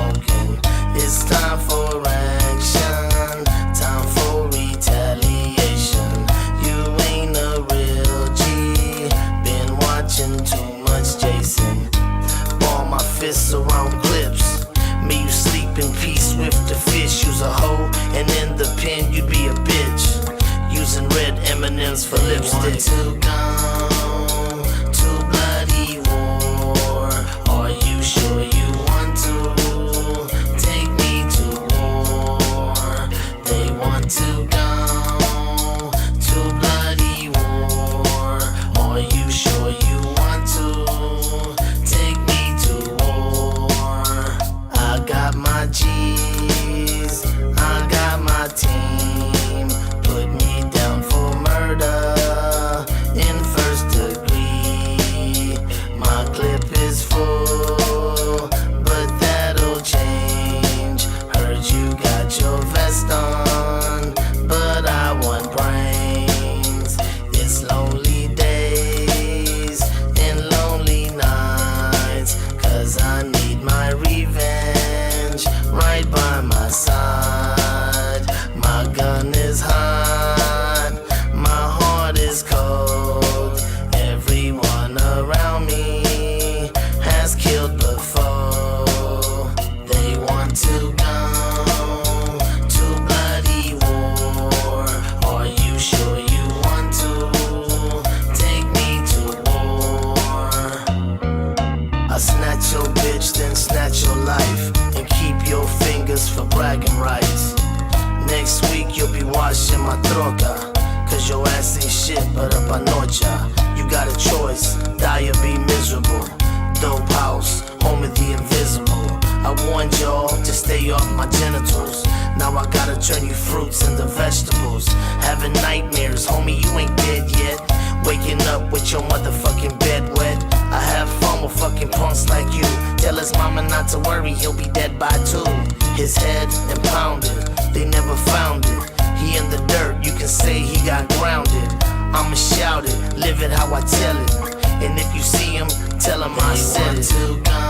smoking. It's time for action, time for retaliation. You ain't a real G, been watching too much Jason. Ball my fists around clips, may you sleep in peace with the fish. Use a hoe, and in the pen you'd be a bitch. Using red M&M's for lipstick. To go to bloody war. Are you sure you want to take me to war? They want to go to bloody war. Are you sure you want to take me to war? I got my G's, I got my team. Put me down for murder in first degree. My clip is full, but that'll change. Heard you got your vest on, but I want brains. It's lonely days and lonely nights, 'cause I need my revenge right by my side. My gun is hot, my heart is cold. Everyone around me has killed before. They want to go to bloody war. Are you sure you want to take me to war? I snatch your bitch, then snatch your life, and keep your fingers for bragging rights. Next week you'll be washing my troca, 'cause your ass ain't shit but a panocha. You got a choice, die or be miserable. Dope house, home of the invisible. I warned y'all to stay off my genitals. Now I gotta turn you fruits into vegetables. Having nightmares, homie, you ain't dead yet. Waking up with your motherfucking bed wet. I have fun with fucking punks like you. Tell his mama not to worry, he'll be dead by 2. His head impounded, they never found it. He in the dirt, you can say he got grounded. I'ma shout it, live it how I tell it. And if you see him, tell him I said it. To go